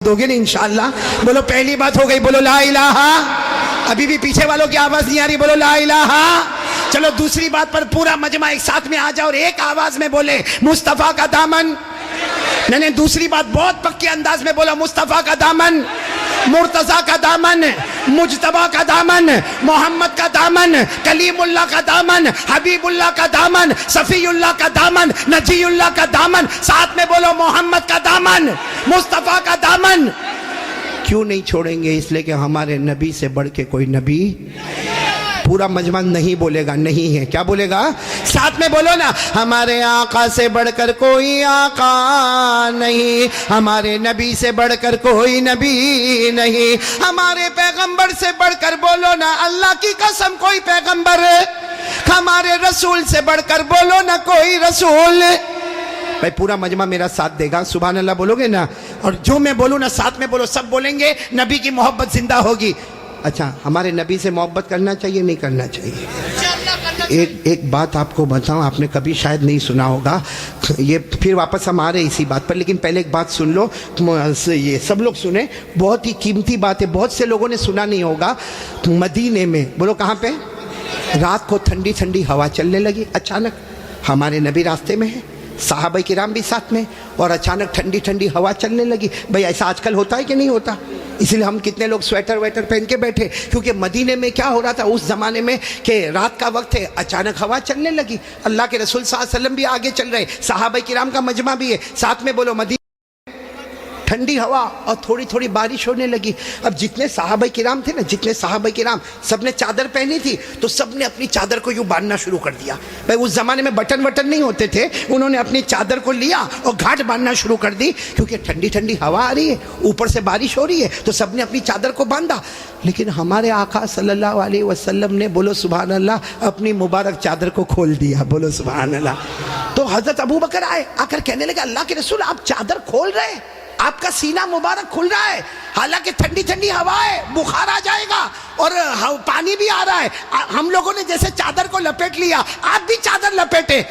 दोगे ना इंशाअल्लाह। बोलो पहली बात हो गई, बोलो ला इलाहा। अभी भी पीछे वालों की आवाज नहीं आ रही, बोलो ला इलाहा। चलो दूसरी बात पर पूरा मजमा एक साथ में आ जाओ और एक आवाज में बोले मुस्तफा का दामन। नहीं, दूसरी बात बहुत पक्के अंदाज में बोलो, मुस्तफा का दामन, मुर्तजा का दामन, मुजतबा का दामन, मोहम्मद का दामन, कलीमुल्लाह का दामन, हबीबुल्लाह का दामन, सफीउल्लाह का दामन, नजीउल्लाह का दामन। साथ में बोलो मोहम्मद का दामन, मुस्तफा का दामन। क्यों नहीं छोड़ेंगे? इसलिए कि हमारे नबी से बढ़ के कोई नबी। पूरा मजमा नहीं बोलेगा, नहीं है, क्या बोलेगा? साथ में बोलो ना, हमारे आका से बढ़कर कोई आका नहीं, हमारे नबी से बढ़कर कोई नबी नहीं, हमारे पैगंबर से बढ़कर बोलो ना अल्लाह की कसम कोई पैगंबर, हमारे रसूल से बढ़कर बोलो ना कोई रसूल। भाई पूरा मजमा मेरा साथ देगा, सुभान अल्लाह बोलोगे ना? और जो मैं बोलूँ ना साथ में बोलो, सब बोलेंगे, नबी की मोहब्बत जिंदा होगी। अच्छा, हमारे नबी से मोहब्बत करना चाहिए नहीं करना चाहिए? एक बात आपको बताऊं, आपने कभी शायद नहीं सुना होगा, ये फिर वापस हम आ रहे इसी बात पर, लेकिन पहले एक बात सुन लो, ये सब लोग सुने, बहुत ही कीमती बात है, बहुत से लोगों ने सुना नहीं होगा। मदीने में, बोलो कहाँ पे, रात को ठंडी ठंडी हवा चलने लगी अचानक, हमारे नबी रास्ते में है, साहबा किराम भी साथ में, और अचानक ठंडी ठंडी हवा चलने लगी। भाई ऐसा आजकल होता है कि नहीं होता? इसलिए हम कितने लोग स्वेटर वेटर पहन के बैठे, क्योंकि मदीने में क्या हो रहा था उस जमाने में कि रात का वक्त है, अचानक हवा चलने लगी, अल्लाह के रसूल सल्लल्लाहु अलैहि वसल्लम भी आगे चल रहे, साहबा किराम का मजमा भी है, साथ में बोलो मदीने ठंडी हवा और थोड़ी थोड़ी बारिश होने लगी। अब जितने साहबा किराम थे ना, जितने साहबा किराम, सबने चादर पहनी थी, तो सबने अपनी चादर को यूं बांधना शुरू कर दिया। भाई उस जमाने में बटन वटन नहीं होते थे, उन्होंने अपनी चादर को लिया और घाट बांधना शुरू कर दी, क्योंकि ठंडी ठंडी हवा आ रही है, ऊपर से बारिश हो रही है, तो सबने अपनी चादर को बांधा। लेकिन हमारे आका सल्लल्लाहु अलैहि वसल्लम ने, बोलो सुभान अल्लाह, अपनी मुबारक चादर को खोल दिया, बोलो सुभान अल्लाह। तो हजरत अबू बकर आए, आकर कहने लगे अल्लाह के रसूल आप चादर खोल रहे, आपका सीना मुबारक खुल रहा है, हालांकि ठंडी ठंडी हवा है, बुखार आ जाएगा और पानी भी आ रहा है, हम लोगों ने जैसे चादर को लपेट लिया, आप भी चादर लपेटे।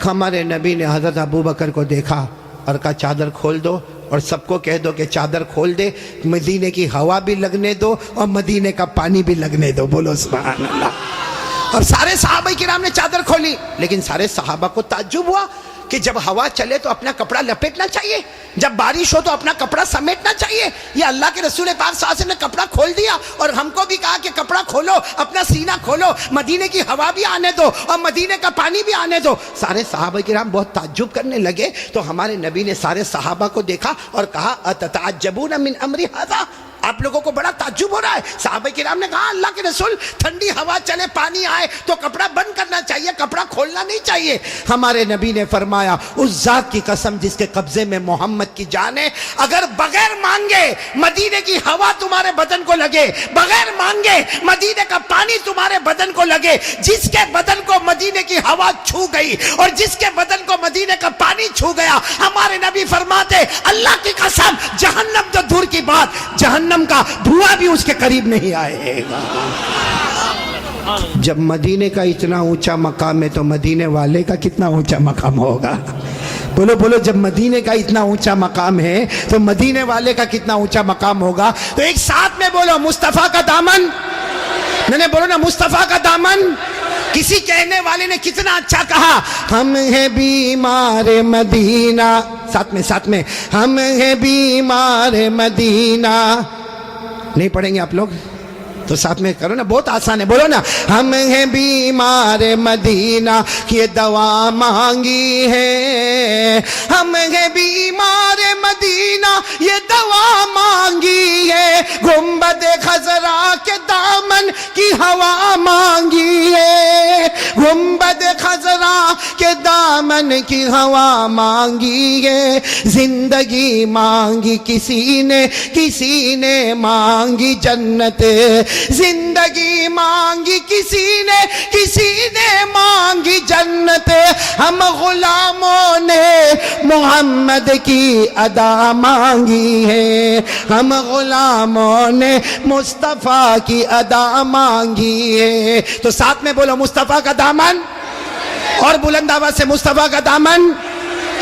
हमारे नबी ने हजरत अबू बकर को देखा और कहा चादर खोल दो और सबको कह दो कि चादर खोल दे, मदीने की हवा भी लगने दो और मदीने का पानी भी लगने दो, बोलो सुभान अल्लाह। और सारे सहाबा किराम ने चादर खोली, लेकिन सारे सहाबा को ताज्जुब हुआ कि जब हवा चले तो अपना कपड़ा लपेटना चाहिए, जब बारिश हो तो अपना कपड़ा समेटना चाहिए। ये अल्लाह के रसूल पाक सल्लल्लाहु अलैहि वसल्लम ने कपड़ा खोल दिया और हमको भी कहा कि कपड़ा खोलो, अपना सीना खोलो, मदीने की हवा भी आने दो और मदीने का पानी भी आने दो। सारे सहाबा किराम बहुत ताज्जुब करने लगे, तो हमारे नबी ने सारे सहाबा को देखा और कहा अतताज्जबून मिन अमरी हाज़ा, आप लोगों को बड़ा ताज्जुब हो रहा है। सहाबा किराम ने कहा अल्लाह के रसूल ठंडी हवा चले, पानी आए तो कपड़ा बंद करना चाहिए, कपड़ा खोलना नहीं चाहिए। हमारे नबी ने फरमाया उस जात की कसम जिसके कब्जे में मोहम्मद की जान है, अगर बगैर मांगे मदीने की हवा तुम्हारे बदन को लगे, बगैर मांगे मदीने का पानी तुम्हारे बदन को लगे, जिसके बदन को मदीने की हवा छू गई और जिसके बदन को मदीने का पानी छू गया, हमारे नबी फरमाते अल्लाह की कसम जहन्नम तो दूर की बात, जहन्नम का धुआं भी उसके करीब नहीं आएगा। जब मदीने का इतना ऊंचा मकाम है तो मदीने वाले का कितना ऊंचा मकाम होगा? बोलो बोलो, जब मदीने का इतना ऊंचा मकाम है तो मदीने वाले का कितना ऊंचा मकाम होगा? तो एक साथ में बोलो मुस्तफा का दामन, नहीं बोलो ना मुस्तफा का दामन। किसी कहने वाले ने कितना अच्छा कहा, हम हैं बीमार मदीना, साथ में हम हैं बीमार मदीना। नहीं पढ़ेंगे आप लोग तो साथ में करो ना, बहुत आसान है, बोलो ना हम हैं बीमार मदीना ये दवा मांगी है, हम हैं बीमार मदीना ये दवा मांगी है, गुंबद खजरा के दामन की हवा मांगी है, गुंबद खजरा के दामन की हवा मांगी है, जिंदगी मांगी किसी ने मांगी जन्नत, जिंदगी मांगी किसी ने मांगी जन्नत, हम गुलामों ने मोहम्मद की अदा मांगी है, हम गुलामों ने मुस्तफा की अदा मांगी है। तो साथ में बोलो मुस्तफा का दामन, और बुलंद आवाज से मुस्तफा का दामन।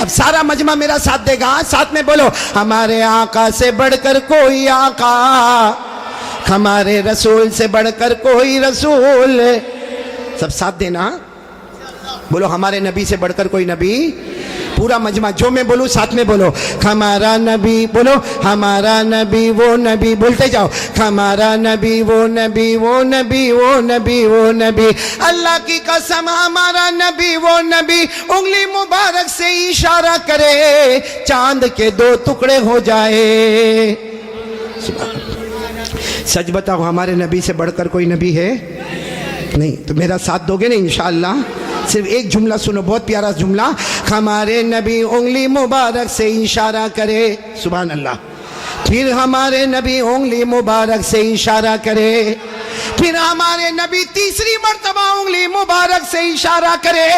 अब सारा मजमा मेरा साथ देगा, साथ में बोलो, हमारे आका से बढ़कर कोई आका, हमारे रसूल से बढ़कर कोई रसूल। सब साथ देना, बोलो हमारे नबी से बढ़कर कोई नबी। पूरा मजमा जो मैं बोलूं साथ में बोलो, हमारा नबी, बोलो हमारा नबी वो नबी, बोलते जाओ, हमारा नबी वो नबी वो नबी वो नबी वो नबी। अल्लाह की कसम हमारा नबी वो नबी, उंगली मुबारक से इशारा करे चांद के 2 टुकड़े हो जाए। सच बताओ हमारे नबी से बढ़कर कोई नबी है? नहीं। तो मेरा साथ दोगे ना इंशाअल्लाह? सिर्फ एक जुमला सुनो, बहुत प्यारा जुमला, हमारे नबी उंगली मुबारक से इशारा करे, सुभान अल्लाह। फिर हमारे नबी उंगली मुबारक से इशारा करे, फिर हमारे नबी तीसरी मर्तबा उंगली मुबारक से इशारा करे।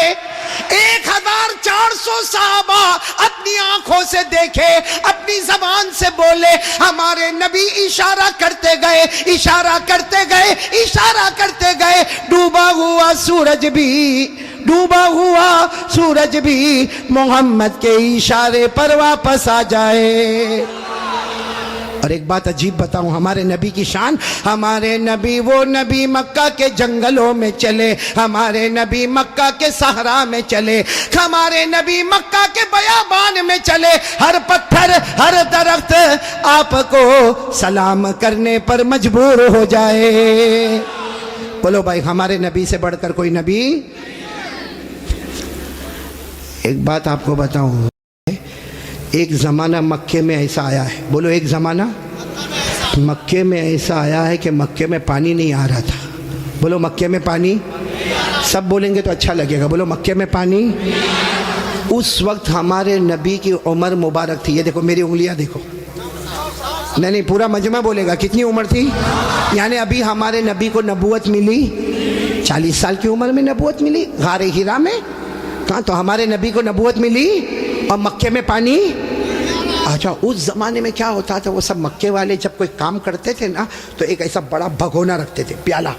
1400 सहाबा अपनी आंखों से देखे, अपनी जबान से बोले, हमारे नबी इशारा करते गए, इशारा करते गए, इशारा करते गए। डूबा हुआ सूरज भी, डूबा हुआ सूरज भी मोहम्मद के इशारे पर वापस आ जाए। और एक बात अजीब बताऊं, हमारे नबी की शान, हमारे नबी वो नबी मक्का के जंगलों में चले, हमारे नबी मक्का के सहरा में चले, हमारे नबी मक्का के बयाबान में चले। हर पत्थर हर दरख्त आपको सलाम करने पर मजबूर हो जाए। बोलो भाई हमारे नबी से बढ़कर कोई नबी। एक बात आपको बताऊं, एक ज़माना मक्के में ऐसा आया है, बोलो एक ज़माना मक्के में ऐसा आया है कि मक्के में पानी नहीं आ रहा था। बोलो मक्के में पानी, सब बोलेंगे तो अच्छा लगेगा, बोलो मक्के में पानी। उस वक्त हमारे नबी की उम्र मुबारक थी, ये देखो मेरी उंगलियां देखो, नहीं पूरा मजमा बोलेगा, कितनी उम्र थी? यानी अभी हमारे नबी को नबूवत मिली 40 साल की उम्र में नबूवत मिली, गारे हिरा में। कहाँ? तो हमारे नबी को नबूवत मिली और मक्के में पानी। अच्छा, उस ज़माने में क्या होता था, वो सब मक्के वाले जब कोई काम करते थे ना, तो एक ऐसा बड़ा भगोना रखते थे, प्याला,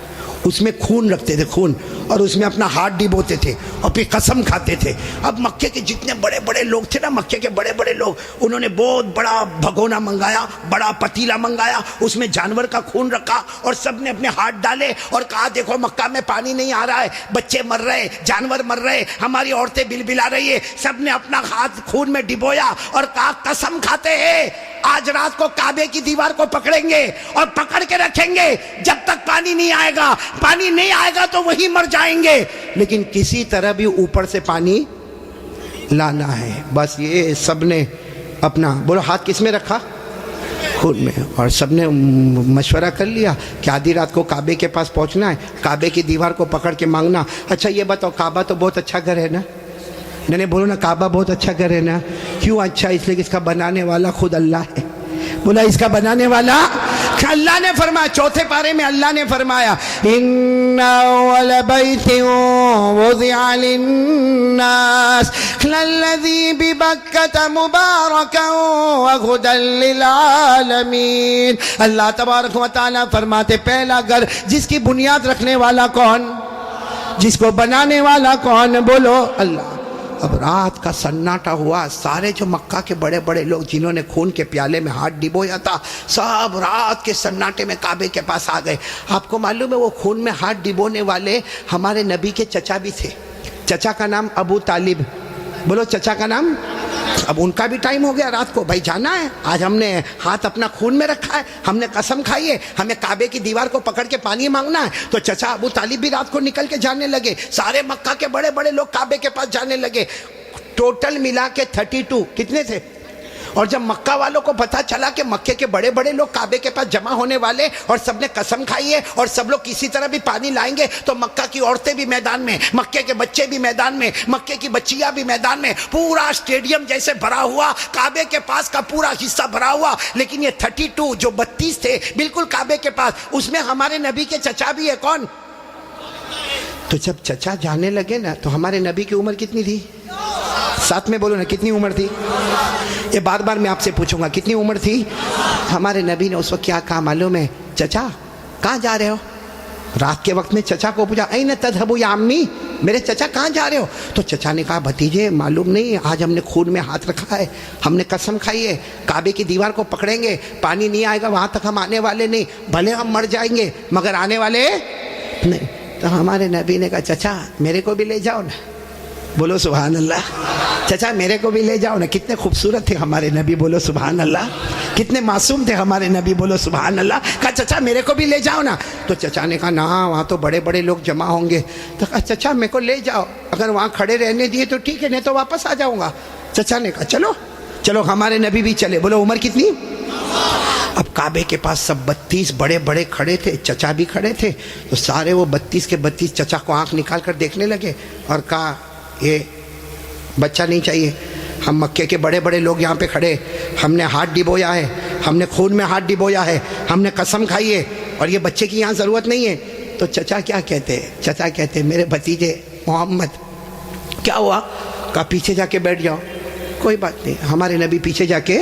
उसमें खून रखते थे, खून, और उसमें अपना हाथ डिबोते थे और फिर कसम खाते थे। अब मक्के के जितने बड़े बड़े लोग थे ना, मक्के के बड़े बड़े लोग, उन्होंने बहुत बड़ा भगोना मंगाया, बड़ा पतीला मंगाया, उसमें जानवर का खून रखा और सब ने अपने हाथ डाले और कहा देखो मक्का में पानी नहीं आ रहा है, बच्चे मर रहे, जानवर मर रहे, हमारी औरतें बिलबिला रही है। सब ने अपना हाथ खून में डिबोया और कहा कसम खाते हैं आज रात को काबे की दीवार को पकड़ेंगे और पकड़ के रखेंगे जब तक पानी नहीं आएगा, पानी नहीं आएगा तो वही मर जाएंगे, लेकिन किसी तरह भी ऊपर से पानी लाना है। बस ये सबने अपना, बोलो हाथ किस में रखा? खून में। और सबने मशवरा कर लिया कि आधी रात को काबे के पास पहुंचना है, काबे की दीवार को पकड़ के मांगना। अच्छा ये बताओ, काबा तो बहुत अच्छा घर है ना? नहीं बोलो ना, काबा बहुत अच्छा घर है ना? क्यों अच्छा? इसलिए कि इसका बनाने वाला खुद अल्लाह है। बोला इसका बनाने वाला अल्लाह ने फरमाया, चौथे पारे में अल्लाह ने फरमाया, इन्ना अव्वल बैतिन वुज़िअ लिन्नास लल्लज़ी बिबक्कता मुबारकन व हुदल लिल आलमीन। अल्लाह तबारक व तआला फरमाते, पहला घर जिसकी बुनियाद रखने वाला कौन, जिसको बनाने वाला कौन? बोलो अल्लाह। अब रात का सन्नाटा हुआ, सारे जो मक्का के बड़े बड़े लोग जिन्होंने खून के प्याले में हाथ डिबोया था, सब रात के सन्नाटे में काबे के पास आ गए। आपको मालूम है वो खून में हाथ डिबोने वाले हमारे नबी के चचा भी थे। चचा का नाम अबू तालिब, बोलो चचा का नाम। अब उनका भी टाइम हो गया, रात को भाई जाना है, आज हमने हाथ अपना खून में रखा है, हमने कसम खाई है, हमें काबे की दीवार को पकड़ के पानी मांगना है। तो चचा अबू तालिब भी रात को निकल के जाने लगे, सारे मक्का के बड़े बड़े लोग काबे के पास जाने लगे। टोटल मिला के 32 कितने थे? और जब मक्का वालों को पता चला कि मक्के के बड़े बड़े लोग काबे के पास जमा होने वाले और सबने कसम खाई है और सब लोग किसी तरह भी पानी लाएंगे, तो मक्का की औरतें भी मैदान में, मक्के के बच्चे भी मैदान में, मक्के की बच्चियां भी मैदान में, पूरा स्टेडियम जैसे भरा हुआ, काबे के पास का पूरा हिस्सा भरा हुआ। लेकिन ये 32 जो 32 थे बिल्कुल काबे के पास, उसमें हमारे नबी के चचा भी है। कौन? तो जब चचा जाने लगे ना, तो हमारे नबी की उम्र कितनी थी? साथ में बोलो ना, कितनी उम्र थी? ये बार बार मैं आपसे पूछूंगा, कितनी उम्र थी? हमारे नबी ने उस वक्त क्या कहा मालूम है? चचा कहाँ जा रहे हो? रात के वक्त में चचा को पूछा, ऐन तज़हबू या अम्मी, मेरे चचा कहाँ जा रहे हो? तो चचा ने कहा भतीजे मालूम नहीं, आज हमने खून में हाथ रखा है, हमने कसम खाई है काबे की दीवार को पकड़ेंगे, पानी नहीं आएगा वहाँ तक हम आने वाले नहीं, भले हम मर जाएंगे मगर आने वाले नहीं। तो हमारे नबी ने कहा चचा मेरे को भी ले जाओ ना, बोलो सुभान अल्लाह, चचा मेरे को भी ले जाओ ना। कितने खूबसूरत थे हमारे नबी, बोलो सुभान अल्लाह, कितने मासूम थे हमारे नबी, बोलो सुभान अल्लाह। कहा चचा मेरे को भी ले जाओ ना। तो चचा ने कहा ना वहाँ तो बड़े बड़े लोग जमा होंगे। तो कहा चचा मेरे को ले जाओ, अगर वहाँ खड़े रहने दिए तो ठीक है, नहीं तो वापस आ जाऊँगा। चचा ने कहा चलो चलो, हमारे नबी भी चले। बोलो उम्र कितनी? अब काबे के पास सब 32 बड़े बड़े खड़े थे, चचा भी खड़े थे। तो सारे वो 32 के 32 चचा को आंख निकाल कर देखने लगे और कहा ये बच्चा नहीं चाहिए, हम मक्के के बड़े बड़े लोग यहाँ पे खड़े, हमने हाथ डिबोया है, हमने खून में हाथ डिबोया है, हमने कसम खाई है और ये बच्चे की यहाँ ज़रूरत नहीं है। तो चचा क्या कहते हैं? चचा कहते हैं मेरे भतीजे मोहम्मद क्या हुआ? कहा पीछे जाके बैठ जाओ। कोई बात नहीं, हमारे नबी पीछे जाके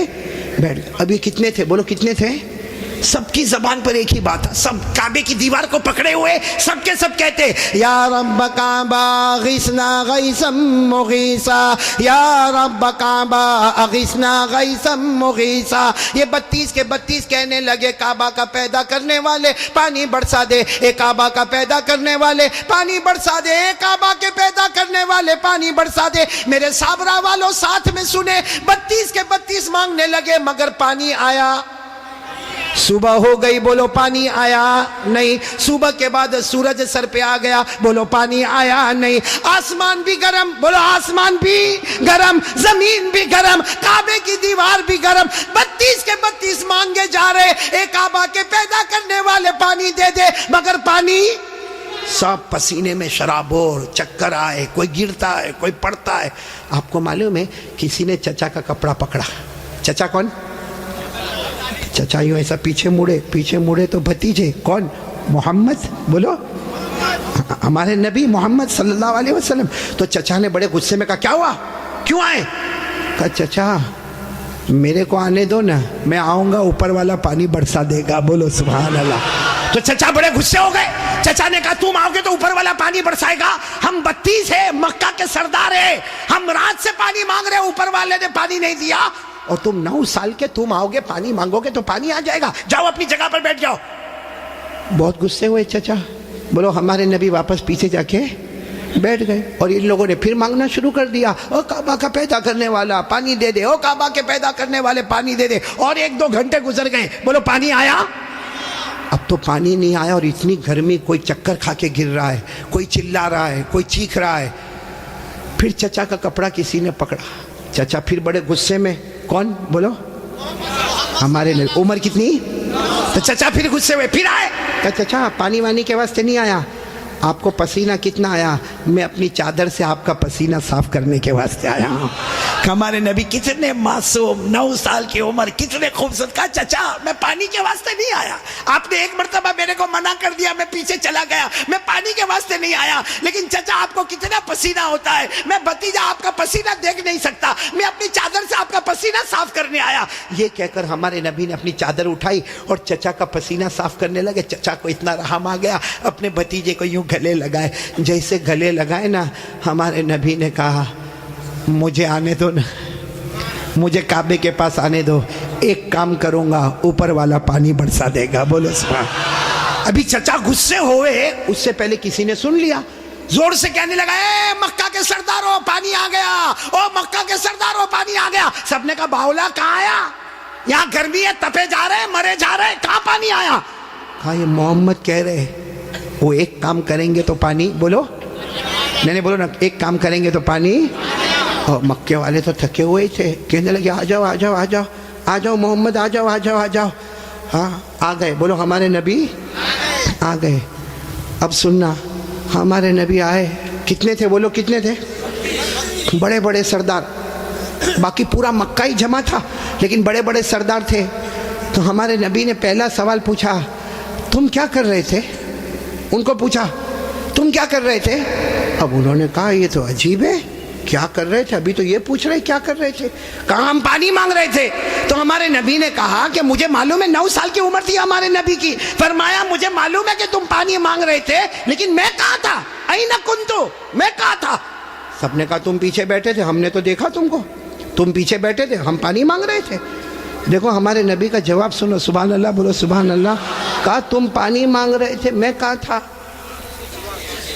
बैठ गए। अभी कितने थे? बोलो कितने थे? सबकी जबान पर एक ही बात है, सब काबे की दीवार को पकड़े हुए सबके सब कहते या रब्ब काबा अगिसना गैसम मुगीसा, या रब्ब काबा अगिसना गैसम मुगीसा। ये 32 के 32 कहने लगे काबा का पैदा करने वाले पानी बरसा दे, ए काबा का पैदा करने वाले पानी बरसा दे, ए काबा के पैदा करने वाले पानी बरसा दे। मेरे साबरा वालों साथ में सुने, 32 के 32 मांगने लगे मगर पानी आया। सुबह हो गई, बोलो पानी आया नहीं। सुबह के बाद सूरज सर पे आ गया, बोलो पानी आया नहीं। आसमान भी गरम, बोलो आसमान भी गरम, जमीन भी गरम, काबे की दीवार भी गरम। 32 के 32 मांगे जा रहे, एक काबा के पैदा करने वाले पानी दे दे, मगर पानी सब पसीने में शराबोर, चक्कर आए, कोई गिरता है कोई पड़ता है। आपको मालूम है किसी ने चचा का कपड़ा पकड़ा। चचा कौन? चचा यूं ऐसा पीछे मुड़े तो भतीजे कौन? मोहम्मद, बोलो हमारे नबी मोहम्मद सल्लल्लाहु अलैहि वसल्लम। तो चचा ने बड़े गुस्से में कहा क्या हुआ, क्यों आए? कहा चचा मेरे को आने दो ना, मैं आऊंगा ऊपर वाला पानी बरसा देगा, बोलो सुभान अल्लाह। तो चचा बड़े गुस्से हो गए। चचा ने कहा तुम आओगे तो ऊपर वाला पानी बरसाएगा? हम 32 है, मक्का के सरदार है, हम रात से पानी मांग रहे, ऊपर वाले ने पानी नहीं दिया, और तुम 9 साल के तुम आओगे पानी मांगोगे तो पानी आ जाएगा, जाओ अपनी जगह पर बैठ जाओ। बहुत गुस्से हुए चचा। बोलो हमारे नबी वापस पीछे जाके बैठ गए और इन लोगों ने फिर मांगना शुरू कर दिया, ओ काबा का पैदा करने वाला पानी दे दे, ओ काबा के पैदा करने वाले पानी दे दे। और 1-2 घंटे गुजर गए, बोलो पानी आया? अब तो पानी नहीं आया और इतनी गर्मी, कोई चक्कर खा के गिर रहा है, कोई चिल्ला रहा है, कोई चीख रहा है। फिर चचा का कपड़ा किसी ने पकड़ा। चचा फिर बड़े गुस्से में, कौन? बोलो हमारे नबी। उम्र कितनी? तो चचा फिर गुस्से हुए, फिर आए। कहा चचा पानी वानी के वास्ते नहीं आया, आपको पसीना कितना आया? मैं अपनी चादर से आपका पसीना साफ करने के वास्ते आया हूँ। हमारे नबी कितने मासूम, 9 साल की उम्र, कितने खूबसूरत। कहा चचा मैं पानी के वास्ते नहीं आया, आपने एक मरतबा मेरे को मना कर दिया, मैं पीछे चला गया, मैं पानी के वास्ते नहीं आया। लेकिन चचा आपको कितना पसीना होता है, मैं भतीजा आपका पसीना देख नहीं सकता, मैं अपनी चादर से आपका पसीना साफ करने आया। ये कहकर हमारे नबी ने अपनी चादर उठाई और चचा का पसीना साफ करने लगे। चचा को इतना रहम आ गया, अपने भतीजे को यूं गले लगाए। जैसे गले लगाए ना, हमारे नबी ने कहा मुझे आने दो ना, मुझे काबे के पास आने दो, एक काम करूंगा ऊपर वाला पानी बरसा देगा, बोलो सुभान। अभी चचा गुस्से हुए, उससे पहले किसी ने सुन लिया, जोर से कहने लगा ए मक्का के सरदारों पानी आ गया, ओ मक्का के सरदारों पानी आ गया। सबने कहा बावला कहाँ आया, यहाँ गर्मी है, तपे जा रहे, मरे जा रहे, कहाँ पानी आया? कहा ये मोहम्मद कह रहे, वो एक काम करेंगे तो पानी, बोलो नहीं बोलो ना, एक काम करेंगे तो पानी। और मक्के वाले तो थके हुए थे, कहने लगे आ जाओ आ जाओ आ जाओ आ जाओ मोहम्मद, आ जाओ आ जाओ आ जाओ। हाँ आ गए, बोलो हमारे नबी आ गए। अब सुनना, हमारे नबी आए, कितने थे? बोलो कितने थे? बड़े बड़े सरदार, बाकी पूरा मक्का ही जमा था, लेकिन बड़े बड़े सरदार थे। तो हमारे नबी ने पहला सवाल पूछा, तुम क्या कर रहे थे? उनको पूछा तुम क्या कर रहे थे? अब उन्होंने कहा ये तो अजीब है, क्या कर रहे थे? अभी तो ये पूछ रहे क्या कर रहे थे? कहा हम पानी मांग रहे थे। तो हमारे नबी ने कहा कि मुझे मालूम है, 9 साल की उम्र थी हमारे नबी की, फरमाया मुझे मालूम है कि तुम पानी मांग रहे थे, लेकिन मैं कहाँ था? अईना कुंतु, मैं कहा था। सबने कहा तुम पीछे बैठे थे, हमने तो देखा तुमको, तुम पीछे बैठे थे, हम पानी मांग रहे थे। देखो हमारे नबी का जवाब सुनो, सुभान अल्लाह बोलो सुभान अल्लाह। कहा तुम पानी मांग रहे थे, मैं कहा था,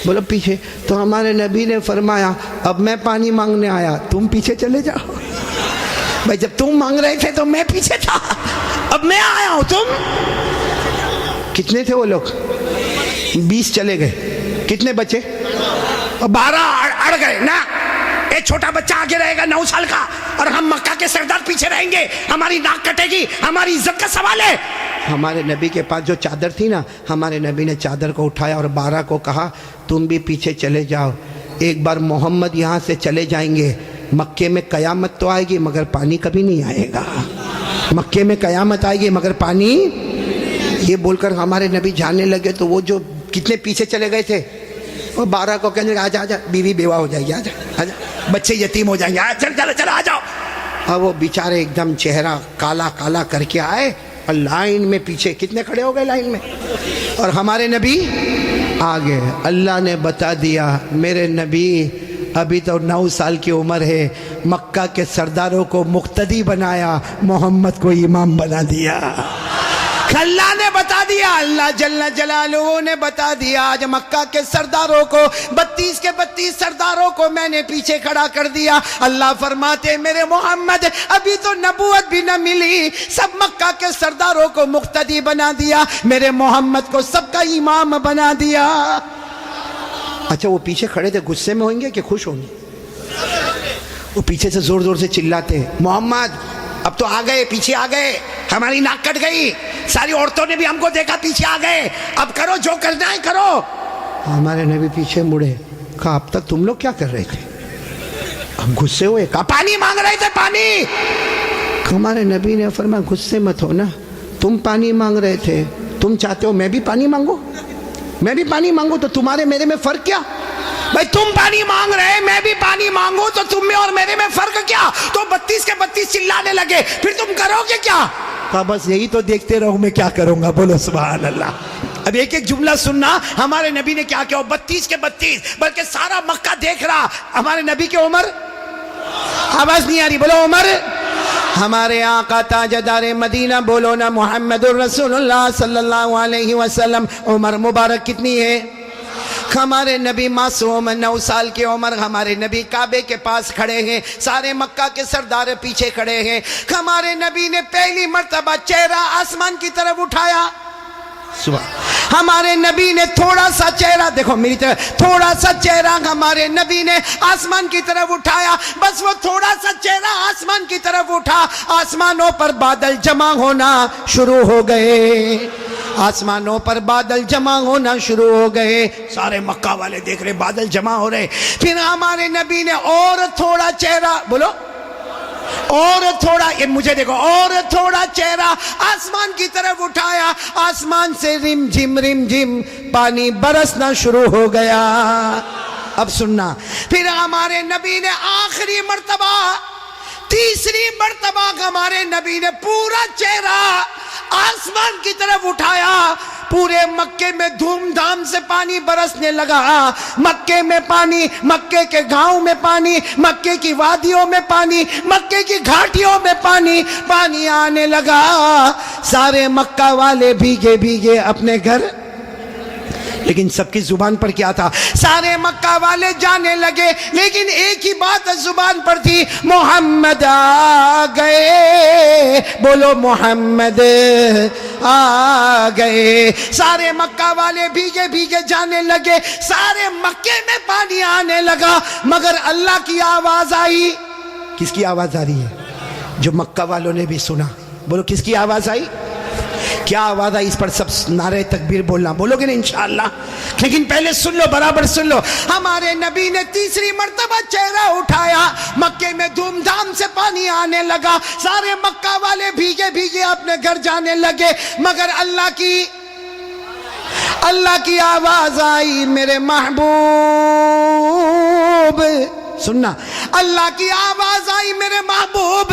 बोलो पीछे। तो हमारे नबी ने फरमाया अब मैं पानी मांगने आया, तुम पीछे चले जाओ। भाई जब तुम मांग रहे थे तो मैं पीछे था, अब मैं आया हूं। तुम कितने थे वो लोग? 20 चले गए, कितने बचे? 12 अड़ गए ना। एक छोटा बच्चा आगे रहेगा 9 साल का, और हम मक्का के सरदार पीछे रहेंगे, हमारी नाक कटेगी, हमारी इज्जत का सवाल है। हमारे नबी के पास जो चादर थी ना, हमारे नबी ने चादर को उठाया और 12 को कहा तुम भी पीछे चले जाओ। एक बार मोहम्मद यहाँ से चले जाएंगे, मक्के में कयामत तो आएगी मगर पानी कभी नहीं आएगा। मक्के में कयामत आएगी मगर पानी, ये बोलकर हमारे नबी जाने लगे। तो वो जो कितने पीछे चले गए थे, वो 12 को कहने लगे आजा आजा, बीवी बेवा हो जाएगी, आजा आजा, बच्चे यतीम हो जाएंगे, चल चल चल आ जाओ। अब वो बेचारे एकदम चेहरा काला काला करके आए और लाइन में पीछे कितने खड़े हो गए लाइन में, और हमारे नबी आगे। अल्लाह ने बता दिया मेरे नबी अभी तो 9 साल की उम्र है, मक्का के सरदारों को मुक्तदी बनाया, मोहम्मद को इमाम बना दिया। अल्लाह ने बता दिया, अल्लाह जल्ल जलालुहू ने बता दिया, आज मक्का के सरदारों को 32 के 32 सरदारों को मैंने पीछे खड़ा कर दिया। अल्लाह फरमाते मेरे मोहम्मद अभी तो नबूवत भी न मिली, सब मक्का के सरदारों को मुक्तदी बना दिया, मेरे मोहम्मद को सबका इमाम बना दिया। अच्छा वो पीछे खड़े थे, गुस्से में होंगे कि खुश होंगे? वो पीछे से जोर जोर से चिल्लाते मोहम्मद अब तो आ गए, पीछे आ गए, हमारी नाक कट गई, सारी औरतों ने भी हमको देखा, पीछे आ गए, अब करो जो करना है करो। हमारे नबी पीछे मुड़े, कहा अब तक तुम लोग क्या कर रहे थे? हम गुस्से हुए, कहा पानी मांग रहे थे, पानी। हमारे नबी ने फरमाया गुस्से मत हो ना, तुम पानी मांग रहे थे, तुम चाहते हो मैं भी पानी मांगू, मैं भी पानी मांगू, तो तुम्हारे मेरे में फर्क क्या? भाई तुम पानी मांग रहे, मैं भी पानी मांगू, तो तुम में और मेरे में फर्क क्या? तो 32 के 32 चिल्लाने लगे, फिर तुम करोगे क्या? कहा बस यही तो देखते रहो, मैं क्या करूंगा, बोलो सुभान अल्लाह। अब एक एक जुमला सुनना, हमारे नबी ने क्या किया। 32 के 32 बल्कि सारा मक्का देख रहा, हमारे नबी की उम्र, आवाज नहीं आ रही, बोलो उम्र। हमारे आका ताजदार मदीना, बोलो ना मुहम्मदुर रसूलुल्लाह सल्लल्लाहु अलैहि वसल्लम, उम्र मुबारक कितनी है? हमारे नबी मासूम 9 साल की उम्र, हमारे नबी काबे के पास खड़े हैं, सारे मक्का के सरदार पीछे खड़े हैं। हमारे नबी ने पहली मर्तबा चेहरा आसमान की तरफ उठाया, सुबह। हमारे नबी ने थोड़ा सा चेहरा, देखो मेरी तरफ, थोड़ा सा चेहरा हमारे नबी ने आसमान की तरफ उठाया, बस वो थोड़ा सा चेहरा आसमान की तरफ उठा, आसमानों पर बादल जमा होना शुरू हो गए, आसमानों पर बादल जमा होना शुरू हो गए। सारे मक्का वाले देख रहे बादल जमा हो रहे। फिर हमारे नबी ने और थोड़ा चेहरा, बोलो और थोड़ा, ये मुझे देखो, और थोड़ा चेहरा आसमान की तरफ उठाया, आसमान से रिम झिम पानी बरसना शुरू हो गया। अब सुनना, फिर हमारे नबी ने आखिरी मर्तबा, तीसरी मर्तबा हमारे नबी ने पूरा चेहरा आसमान की तरफ उठाया, पूरे मक्के में धूमधाम से पानी बरसने लगा। मक्के में पानी, मक्के के गांव में पानी, मक्के की वादियों में पानी, मक्के की घाटियों में पानी, पानी आने लगा। सारे मक्का वाले भीगे भीगे अपने घर, लेकिन सबकी जुबान पर क्या था? सारे मक्का वाले जाने लगे, लेकिन एक ही बात जुबान पर थी, मोहम्मद आ गए, बोलो मोहम्मद आ गए। सारे मक्का वाले भीगे भीगे जाने लगे, सारे मक्के में पानी आने लगा, मगर अल्लाह की आवाज आई। किसकी आवाज आ रही है? जो मक्का वालों ने भी सुना। बोलो किसकी आवाज आई? क्या आवाज आई? इस पर सब नारे तकबीर बोलना, बोलोगे ना इंशाअल्लाह। लेकिन पहले सुन लो, बराबर सुन लो। हमारे नबी ने तीसरी मर्तबा चेहरा उठाया, मक्के में धूमधाम से पानी आने लगा, सारे मक्का वाले भीगे भीगे अपने घर जाने लगे, मगर अल्लाह की आवाज आई, मेरे महबूब, सुनना, अल्लाह की आवाज आई, मेरे महबूब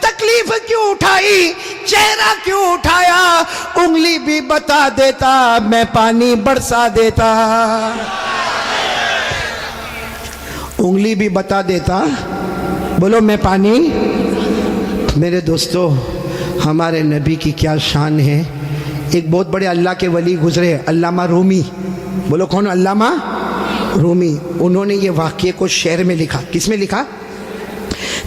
तकलीफ क्यों उठाई, चेहरा क्यों उठाया, उंगली भी बता देता, मैं पानी बरसा देता। उंगली भी बता देता। बोलो मैं पानी। मेरे दोस्तों, हमारे नबी की क्या शान है। एक बहुत बड़े अल्लाह के वली गुजरे, अल्लामा रूमी। बोलो कौन? अल्लामा रूमी। उन्होंने ये वाक्य को शेर में लिखा। किस में लिखा?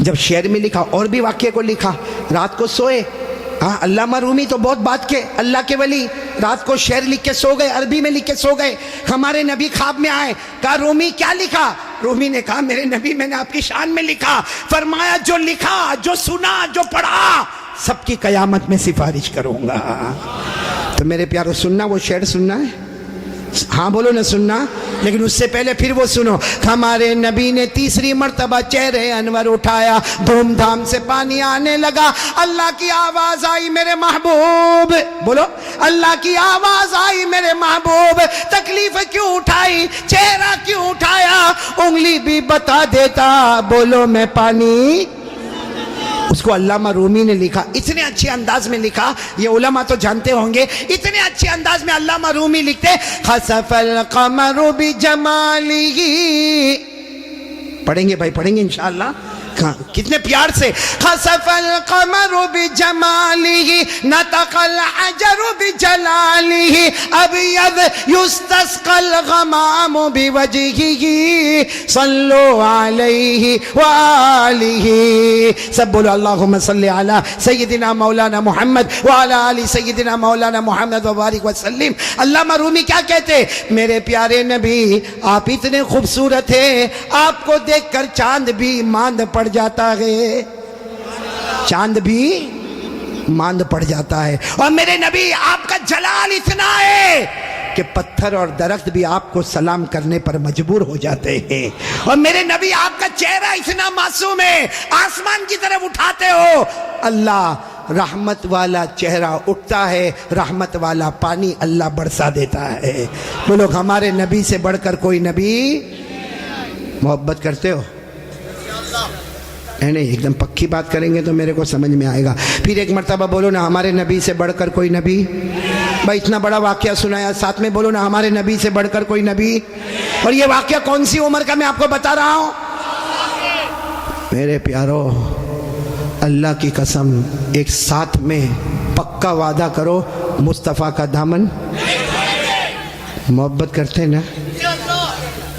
जब शेर में लिखा और भी वाक्य को लिखा। रात को सोए, हाँ, अल्लामा रूमी तो बहुत बात के अल्लाह के वली, रात को शेर लिख के सो गए, अरबी में लिख के सो गए। हमारे नबी ख्वाब में आए, कहा रूमी क्या लिखा? रूमी ने कहा मेरे नबी मैंने आपकी शान में लिखा। फरमाया जो लिखा, जो सुना, जो पढ़ा, सबकी कयामत में सिफारिश करूंगा। तो मेरे प्यारों, सुनना वो शेर सुनना है? हाँ बोलो ना, सुनना। लेकिन उससे पहले फिर वो सुनो। हमारे नबी ने तीसरी मर्तबा चेहरे अनवर उठाया, धूमधाम से पानी आने लगा। अल्लाह की आवाज आई मेरे महबूब। बोलो अल्लाह की आवाज आई मेरे महबूब। तकलीफ क्यों उठाई, चेहरा क्यों उठाया, उंगली भी बता देता। बोलो मैं पानी। उसको अल्लामा रूमी ने लिखा, इतने अच्छे अंदाज में लिखा, ये उलमा तो जानते होंगे। इतने अच्छे अंदाज में अल्लामा रूमी लिखते, खसफल कमरु बिजमालिही। पढ़ेंगे भाई, पढ़ेंगे इंशाअल्लाह। कितने प्यार से, खसफल कमरु बिजमालिही नतकल अजरु बिजलालिही अबयद युस्तस्कल गमामु बिवजहिही सल्लु अलैहि व आलिही। सब बोलो अल्लाहुम्मा सल्लि अला सय्यिदिना मौलाना मुहम्मद व अला आलि सय्यिदिना मौलाना मुहम्मद व बारिक व सल्लिम। अल्लामा रूमी क्या कहते? मेरे प्यारे नबी आप इतने खूबसूरत हैं, आपको देखकर चांद भी मांद पड़ जाता है, चांद भी मांद पड़ जाता है। और मेरे नबी आपका जलाल इतना है कि पत्थर और दरख्त भी आपको सलाम करने पर मजबूर हो जाते हैं। और मेरे नबी आपका चेहरा इतना मासूम है, आसमान की तरफ उठाते हो, अल्लाह रहमत वाला चेहरा उठता है, रहमत वाला पानी अल्लाह बरसा देता है। बोलो हमारे नबी से बढ़कर कोई नबी। मोहब्बत करते हो? नहीं, एकदम पक्की बात करेंगे तो मेरे को समझ में आएगा। फिर एक मर्तबा बोलो ना, हमारे नबी से बढ़कर कोई नबी। भाई इतना बड़ा वाक्य सुनाया, साथ में बोलो ना, हमारे नबी से बढ़कर कोई नबी। और ये वाक्य कौन सी उम्र का मैं आपको बता रहा हूं? मेरे प्यारो, अल्लाह की कसम, एक साथ में पक्का वादा करो, मुस्तफ़ा का दामन। मोहब्बत करते ना?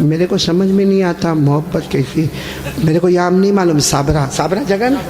मेरे को समझ में नहीं आता मोहब्बत कैसी। मेरे को याम नहीं मालूम। साबरा, साबरा जगह ना।